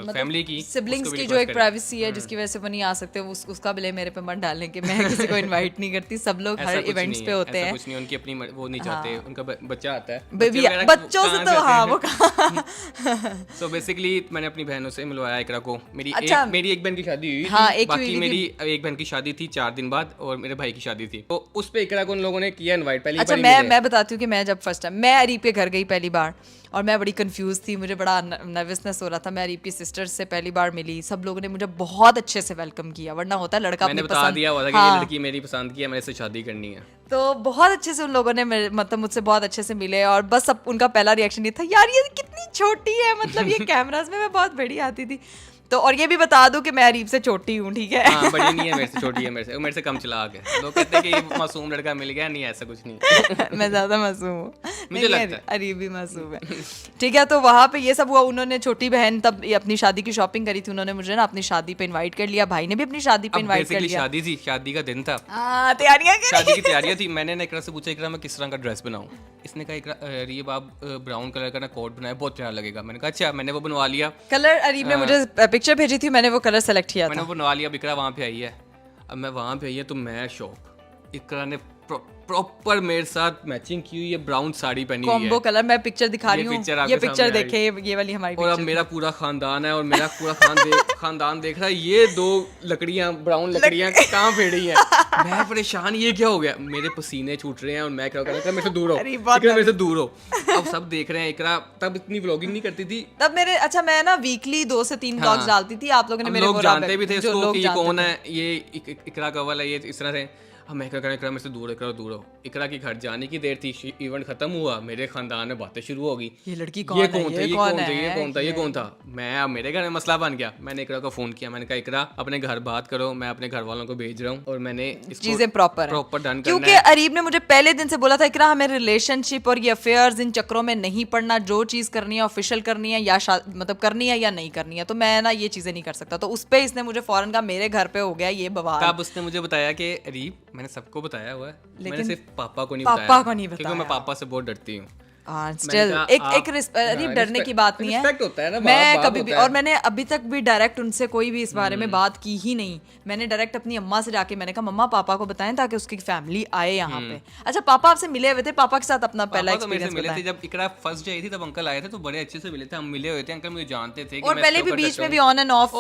फैमिली की, सिबलिंग्स की जो एक प्राइवेसी है जिसकी वजह से वो नहीं आ सकते, उसका ब्लेम मेरे पे मत डालने कि मैं किसी को इनवाइट नहीं करती। सब लोग हर इवेंट्स पे होते हैं। कुछ नहीं, उनकी अपनी वो नहीं चाहते, उनका बच्चा आता है, बच्चों से तो हाँ वो सो बेसिकली मैंने अपनी बहनों से मिलवाया इकरा को। मेरी एक बहन की शादी हुई थी, बाकी मेरी एक बहन की शादी थी 4 दिन बाद, और मेरे भाई की शादी थी, तो उस पे इकरा को उन लोगों ने किया इनवाइट पहली बार। अच्छा, मैं बताती हूँ कि मैं जब फर्स्ट टाइम मैं अरीब के घर गई पहली बार, और मैं बड़ी कंफ्यूज थी, मुझे बड़ा नर्वसनेस हो रहा था। मैं अरीब की सिस्टर से पहली बार मिली, सब लोगों ने मुझे बहुत अच्छे से वेलकम किया, वरना होता है लड़का मैंने बता दिया हुआ था कि ये लड़की मेरी पसंद की है, मेरे से शादी करनी है। तो बहुत अच्छे से उन लोगों ने मतलब मुझसे बहुत अच्छे से मिले, और बस अब उनका पहला रिएक्शन ये था, यार ये कितनी छोटी है, मतलब ये कैमरास में मैं बहुत बड़ी आती थी। तो और ये भी बता दूं कि मैं अरीब से छोटी हूँ, ठीक है। हाँ, बड़ी नहीं है मेरे से, छोटी है मेरे से कम चलाक है। लोग कहते हैं कि ये मासूम लड़का मिल गया, नहीं ऐसा कुछ नहीं। मैं ज्यादा मासूम हूँ, मुझे लगता है अरीब भी मासूम है। ठीक है, तो वहाँ पे ये सब हुआ। उन्होंने छोटी बहन तब अपनी शादी की शॉपिंग करी थी, उन्होंने मुझे ना अपनी शादी पे इनवाइट कर लिया, भाई ने भी अपनी शादी पे इनवाइट कर लिया। शादी थी, शादी का दिन था, शादी की तैयारियां थी। मैंने इकरा से पूछा, इकरा मैं किस तरह का ड्रेस बनाऊं। इसने कहा, इकरा अरीब आप ब्राउन कलर का ना कोट बनाया, बहुत प्यारा लगेगा। मैंने कहा अच्छा, मैंने वो बनवा लिया। कलर अरीब ने मुझे पिक्चर भेजी थी, मैंने वो कलर सेलेक्ट किया था, मैंने वो बनवा लिया। इकरा वहाँ पे आई है, अब मैं वहाँ पे आई है तो मैं शौक, इकरा ने प्रॉपर मेरे साथ मैचिंग की हुई है, ब्राउन साड़ी पहनी हुई है, कॉम्बो कलर। मैं पिक्चर दिखा रही हूँ, ये पिक्चर देखे, ये वाली हमारी और अब मेरा पूरा खानदान है, और मेरा पूरा खानदान देख रहा है ये 2 लकड़ियां, ब्राउन लकड़ियां कहाँ फेड़ी हैं। मैं परेशान, ये क्या हो गया, मेरे पसीने छूट रहे हैं, और मैं क्या कर रहा था, मेरे से दूर हो, मेरे से दूर हो। अब सब देख रहे हैं। इकरा तब इतनी व्लॉगिंग नहीं करती थी तब मेरे। अच्छा, मैं ना वीकली 2 से 3 व्लॉग्स डालती थी, आप लोगों ने मेरे लोग जानते भी थे इसको कि ये कौन है, ये इकरा कवल है, ये इस तरह से। हम मैं क्या करें, इकरा मेरे से दूर हो। इकरा की घर जाने की देर थी, इवेंट खत्म हुआ, मेरे खानदान में बातें शुरू हो गई, ये लड़की कौन था। मैं मेरे घर में मसला बन गया। मैंने इकरा को फोन किया, मैंने कहा इकरा अपने घर बात करो, मैं अपने घर वालों को भेज रहा हूँ, और मैंने चीजें प्रॉपर डन करना। क्योंकि अरीब ने मुझे पहले दिन से बोला था, इकरा हमें रिलेशनशिप और ये अफेयर्स इन चक्रों में नहीं पड़ना, जो चीज करनी है ऑफिशियल करनी है, या मतलब करनी है या नहीं करनी है, तो मैं ना ये चीजें नहीं कर सकता। तो उस पर इसने मुझे फौरन कहा, मेरे घर पे हो गया ये बवाल। तब उसने मुझे बताया कि अरीब, मैंने सबको बताया हुआ है, मैंने सिर्फ पापा को नहीं बताया, क्योंकि मैं पापा से बहुत डरती हूँ। स्टिल एक डरने की बात नहीं है, मैं कभी भी, और मैंने अभी तक भी डायरेक्ट उनसे कोई भी इस बारे में बात की ही नहीं। मैंने डायरेक्ट अपनी अम्मा से जाके मैंने कहा, मम्मा पापा को बताएं ताकि उसकी फैमिली आए यहाँ पे। अच्छा, पापा आपसे मिले हुए थे, पापा के साथ अपना पहला एक्सपीरियंस मिले थे जब इकरा फर्स्ट आई थी, तब अंकल आए थे, तो बड़े अच्छे से मिले थे, हम मिले हुए थे। अंकल मुझे जानते थे, और पहले भी बीच में भी ऑन एंड ऑफ,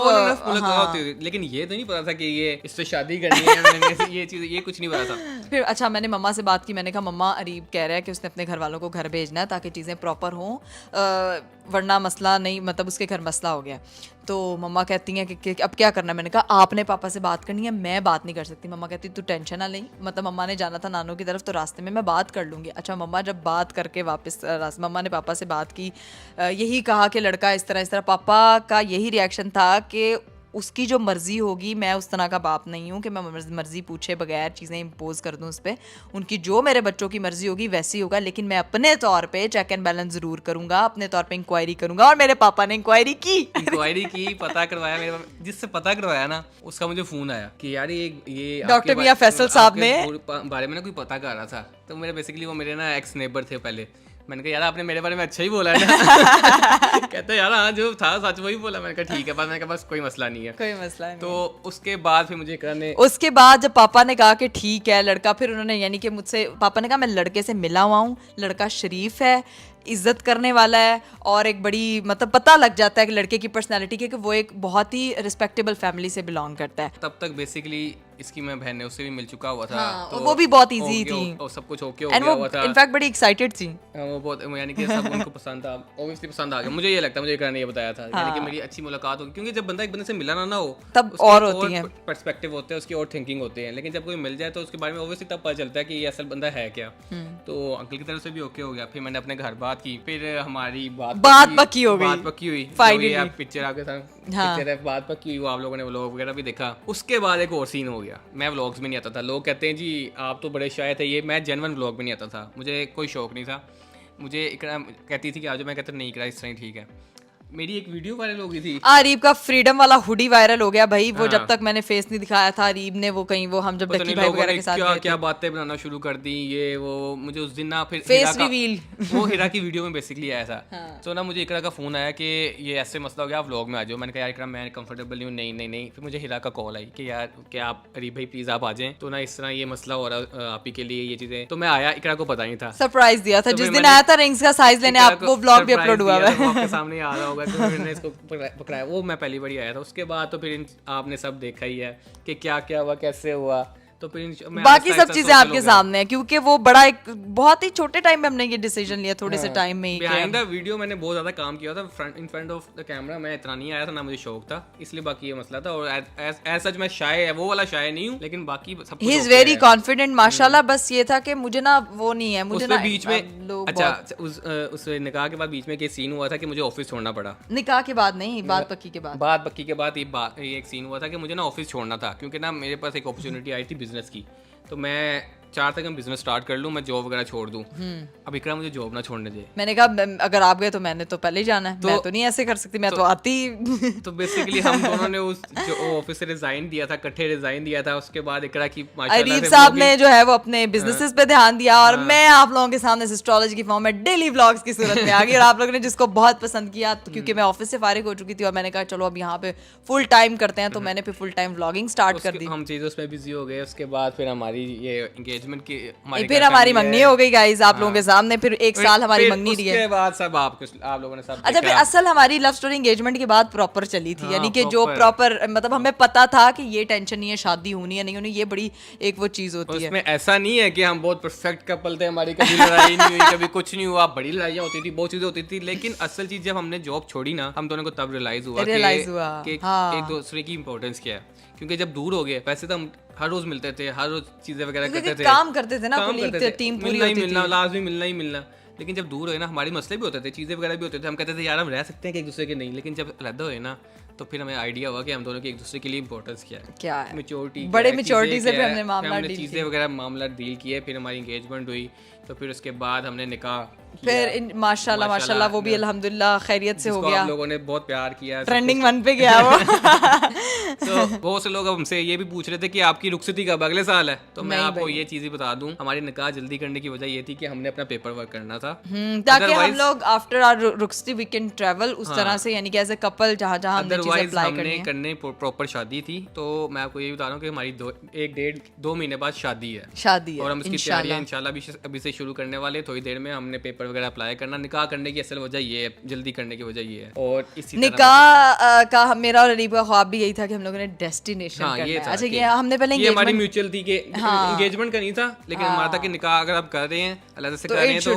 लेकिन ये तो नहीं पता था कि ये इससे शादी करनी है, ये चीज ये कुछ नहीं पता था। फिर अच्छा, मैंने मम्मा से बात की, मैंने कहा मम्मा अरीब कह रहा है कि उसने अपने घर वालों को घर भेजना है ताकि चीज़ें प्रॉपर हों, वरना मसला नहीं, मतलब उसके घर मसला हो गया। तो मम्मा कहती हैं कि अब क्या करना है। मैंने कहा आपने पापा से बात करनी है, मैं बात नहीं कर सकती। मम्मा कहती तू टेंशन ना ले, मतलब मम्मा ने जाना था नानू की तरफ, तो रास्ते में मैं बात कर लूँगी। अच्छा, मम्मा जब बात करके वापस मम्मा ने पापा से बात की, यही कहा कि लड़का इस तरह। पापा का यही रिएक्शन था कि उसकी जो मर्जी होगी, मैं उस तरह का बाप नहीं हूँ कि मैं मर्जी पूछे बगैर चीज़ें इम्पोज कर दूँ उस पर। उनकी जो मेरे बच्चों की मर्जी होगी वैसी होगा, लेकिन मैं अपने तौर पे चेक एंड बैलेंस जरूर करूंगा, अपने तौर पे इंक्वायरी करूंगा। और मेरे पापा ने इंक्वायरी की पता करवाया मेरे, जिससे पता करवाया ना उसका मुझे फोन आया कि यार ये डॉक्टर मियां फैसल साहब ने बारे में ना कोई पता कर रहा था। तो मेरे बेसिकली वो मेरे ना एक्स नेबर थे पहले। मैंने कहा यार आपने मेरे बारे में अच्छा ही बोला है ना। कहते यार हाँ जो था सच वही बोला। मैंने कहा ठीक है, मैंने कहा बस कोई मसला नहीं है, कोई मसला नहीं। तो उसके बाद फिर मुझे करने, उसके बाद जब पापा ने कहा कि ठीक है लड़का, फिर उन्होंने यानी कि मुझसे पापा ने कहा मैं लड़के से मिला हुआ हूँ, लड़का शरीफ है, इज्जत करने वाला है, और एक बड़ी मतलब पता लग जाता है कि लड़के की पर्सनालिटी के कि वो एक बहुत ही रिस्पेक्टेबल फैमिली से बिलोंग करता है। तब तक बेसिकली इसकी मैं बहन है उससे भी मिल चुका हुआ था। हाँ, तो वो भी बहुत इजी थी और सब कुछ ओके हो गया हुआ था। इनफैक्ट बड़ी एक्साइटेड थी वो बहुत, यानी कि सब उनको पसंद था, ऑब्वियसली पसंद आ गया। मुझे ये लगता है, मुझे एक ने ये बताया था यानी कि मेरी अच्छी मुलाकात होगी, क्योंकि जब बंदा एक बंदे से मिला ना हो तब और होती है पर्सपेक्टिव होते हैं उसकी, और थिंकिंग होते हैं। लेकिन जब कोई मिल जाए तो उसके बारे में ऑब्वियसली तब पता चलता है कि ये असल बंदा है क्या। तो अंकल की तरफ से भी ओके हो गया। फिर मैंने अपने घर बात की, फिर हमारी बात पक्की हुई फाइनली। पिक्चर आपके साथ पिक्चर है, बात पक्की हुई, वो आप लोगों ने व्लॉग वगैरह भी देखा। उसके बाद एक और सीन हो गया, मैं व्लॉग्स में नहीं आता था। लोग कहते हैं जी आप तो बड़े शायर थे, ये मैं जेन्युइन व्लॉग में नहीं आता था, मुझे कोई शौक नहीं था। मुझे इकरा कहती थी कि आज, मैं कहता नहीं इकरा इस तरह ही ठीक है। मेरी एक वीडियो वायरल हो गई थी, अरीब का फ्रीडम वाला हुडी वायरल हो गया भाई। वो जब तक मैंने फेस नहीं दिखाया था अरीब ने, वो कहीं वो हम जब डक्की भाई वगैरह के साथ क्या क्या बातें बनाना शुरू कर दी, ये वो। मुझे उस दिन ना फिर फेस रिवील वो हीरा की वीडियो में बेसिकली आया था। तो ना मुझे इकरा का फोन आया कि ये ऐसे मसला हो गया, आप व्लॉग में आ जाओ। मैंने कहा यार इकरा मैं कंफर्टेबल नहीं हूँ। नहीं। फिर मुझे हीरा का कॉल आई कि यार क्या आप अरीब भाई प्लीज आप आ जाएं, तो ना इस तरह ये मसला हो रहा है आप ही के लिए ये चीजें। तो मैं आया, इकरा को पता नहीं था, सरप्राइज दिया था जिस दिन आया था रिंग्स का साइज लेने। आप वो व्लॉग भी अपलोड हुआ है, आपके सामने आ रहा होगा। तो मैंने इसको पकड़ाया, वो मैं पहली बार आया था। उसके बाद तो फिर आपने सब देखा ही है कि क्या क्या हुआ, कैसे हुआ। तो फिर बाकी सब चीजें आपके सामने है, क्योंकि वो बड़ा एक बहुत ही छोटे टाइम में हमने ये डिसीजन लिया, थोड़े से टाइम में ही। बिहाइंड द वीडियो मैंने बहुत ज्यादा काम किया था, इन फ्रंट ऑफ द कैमरा मैं इतना नहीं आया था, ना मुझे शौक था, इसलिए बाकी ये मसला था। और एज सच मैं शाय है, वो वाला शाय नहीं हूँ, लेकिन बाकी सब ही इज वेरी कॉन्फिडेंट माशाल्लाह। बस ये था कि मुझे ना वो नहीं है, मुझे ना बीच में अच्छा उस निकाह के बाद बीच में एक सीन हुआ था कि मुझे ऑफिस छोड़ना पड़ा। निकाह के बाद नहीं, बात पक्की के बाद ये एक सीन हुआ था कि मुझे ना ऑफिस छोड़ना था, क्योंकि ना मेरे पास एक अपॉर्चुनिटी आई थी बिजनेस की। तो मैं चाहता कि मैं बिजनेस स्टार्ट कर लूं, मैं जॉब वगैरह छोड़ दूं। अब इकरा मुझे जॉब ना छोड़ने दे। मैंने कहा अगर आप गए तो मैंने तो पहले ही जाना है, मैं तो नहीं ऐसे कर सकती, मैं तो आती। तो बेसिकली हम दोनों ने उस जो ऑफिस से रिजाइन दिया था, इकट्ठे रिजाइन दिया था। उसके बाद इकरा की अरीब साहब ने जो है वो अपने बिजनेसेस पे ध्यान दिया, और मैं आप लोगों के सामने एस्ट्रोलॉजी की फॉर्म में डेली व्लॉग्स की सूरत में आ गई। और आप लोगों ने जिसको बहुत पसंद किया, क्योंकि मैं ऑफिस से फारिग हो चुकी थी और मैंने कहा चलो अब यहाँ पे फुल टाइम करते हैं, तो मैंने फिर फुल टाइम व्लॉगिंग स्टार्ट कर दी। हम चीजों में बिजी हो गए। उसके बाद फिर हमारी ये एंगेजमेंट की, फिर हमारी मंगनी हो गई गाइस आप लोगों के सामने। फिर एक साल हमारी मंगनी रही है, उसके बाद सब आप लोगों ने सब अच्छा। फिर असल हमारी लव स्टोरी एंगेजमेंट के बाद प्रॉपर चली थी, यानी कि जो प्रॉपर मतलब हमें पता था कि ये टेंशन नहीं है शादी होनी है नहीं होनी, ये बड़ी एक वो चीज होती है। उसमें ऐसा नहीं है कि हम बहुत परफेक्ट कपल थे, हमारी कभी लड़ाई नहीं हुई, कभी कुछ नहीं हुआ, बड़ी लड़ाइयाँ होती थी, बहुत चीजें होती थी। लेकिन असल चीज जब हमने जॉब छोड़ी ना, हम दोनों को तब रियलाइज हुआ कि एक दूसरे की इंपॉर्टेंस क्या है। क्योंकि जब दूर हो गए, वैसे तो हम हर रोज मिलते थे, हर रोज चीजें वगैरह करते थे, काम करते थे ना, टीम पूरी होती थी, मिलना लाजमी, मिलना ही मिलना। लेकिन जब दूर हुए ना, हमारे मसले भी होते थे, चीजें वगैरह भी होते थे। हम कहते थे यार हम रह सकते हैं कि एक दूसरे के नहीं, लेकिन जब अलग हुए ना तो फिर हमें आइडिया हुआ कि हम दोनों की एक दूसरे के लिए इंपॉर्टेंस क्या है, मैच्योरिटी, बड़े मैच्योरिटी से फिर हमने मामला डील चीजें वगैरह मामला डील किए। फिर हमारी एंगेजमेंट हुई, तो फिर उसके बाद हमने निकाह, फिर माशाल्लाह वो भी अल्हम्दुलिल्लाह खैरियत से हो गया। आप लोगों ने बहुत प्यार किया, ट्रेंडिंग 1 पे गया वो। तो बहुत से लोग हमसे ये भी पूछ रहे थे कि आपकी रुखसती कब, अगले साल है? तो मैं आपको ये चीज ही बता दूं, हमारी निकाह जल्दी करने की वजह ये थी कि हमने अपना पेपर वर्क करना था, ताकि हम लोग आफ्टर आवर रुखसती वी कैन ट्रैवल उस तरह से, यानी कि एज ए कपल जहां हमने चीजें अप्लाई करने प्रॉपर शादी थी। तो मैं आपको ये बता रहा हूँ कि हमारी 1-1.5-2 महीने बाद शादी है और हम इसकी तैयारियां इंशाल्लाह अभी से शुरू करने वाले। थोड़ी देर में हमने पेपर वगैरह अप्लाई करना। निकाह करने की असल वजह ये है, जल्दी करने की वजह ये है। और इसी निकाह का मेरा और अरीब का ख्वाब भी यही था कि हम लोगों ने डेस्टिनेशन करना है। अच्छा ये हमने पहले ये हमारी म्यूचुअल थी कि एंगेजमेंट का नहीं था, लेकिन हमारा था कि निकाह अगर आप कर रहे हैं अल्लाह से कर रहे हैं तो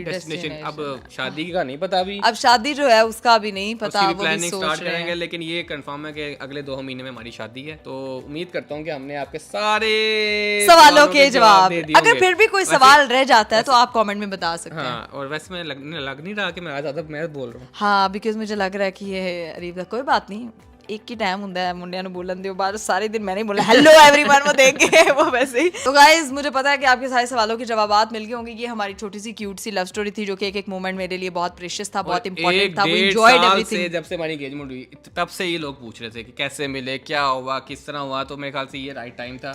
डेस्टिनेशन। अब शादी का नहीं पता अभी, अब शादी जो है उसका भी नहीं पता, वो प्लानिंग स्टार्ट करेंगे। लेकिन ये कंफर्म है कि अगले 2 महीने में हमारी शादी है। तो उम्मीद करता हूँ कि हमने आपके सारे सवालों के जवाब दे दिए। अगर फिर भी कोई सवाल रह जाता है तो आप कमेंट में बता सकते हैं। और वैसे मैं लग नहीं रहा कि मैं आज ज्यादा मैं बोल रहा हूँ। हाँ, बिकॉज मुझे लग रहा है कि ये अरीब कोई बात नहीं, ਇੱਕ ਹੀ ਟਾਈਮ ਹੁੰਦਾ ਹੈ ਮੁੰਡਿਆਂ ਨੂੰ ਬੋਲਣ ਦੇ ਬਾਅਦ सारे दिन मैंने बोला हेलो एवरीवन वो देख के वो वैसे ही। तो गाइज मुझे पता है कि आपके सारे सवालों के जवाबात मिल गए होंगे। ये हमारी छोटी सी क्यूट सी लव स्टोरी थी जो कि एक मोमेंट मेरे लिए बहुत प्रेशियस था, बहुत इंपॉर्टेंट था। We enjoyed everything. जब से हमारी एंगेजमेंट हुई तब से ये लोग पूछ रहे थे कि कैसे मिले, क्या हुआ, किस तरह हुआ, तो मेरे ख्याल से ये राइट टाइम था।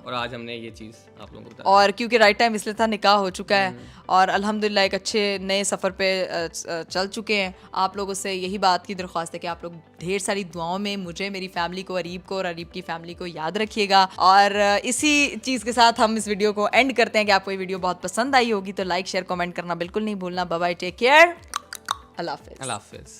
और आज हमने ये चीज आप लोगों को बताया। और क्योंकि राइट टाइम इसलिए था, निकाह हो चुका है और अल्हम्दुलिल्लाह एक अच्छे नए सफ़र पे चल चुके हैं। आप लोगों से यही बात की दरख्वास्त है कि आप लोग ढेर सारी दुआओं में मुझे, मेरी फैमिली को, अरीब को और अरीब की फैमिली को याद रखिएगा। और इसी चीज़ के साथ हम इस वीडियो को एंड करते हैं कि आपको ये वीडियो बहुत पसंद आई होगी तो लाइक शेयर कमेंट करना बिल्कुल नहीं भूलना। बाय बाय, टेक केयर, अल्लाह हाफिज़। अल्लाह हाफिज़।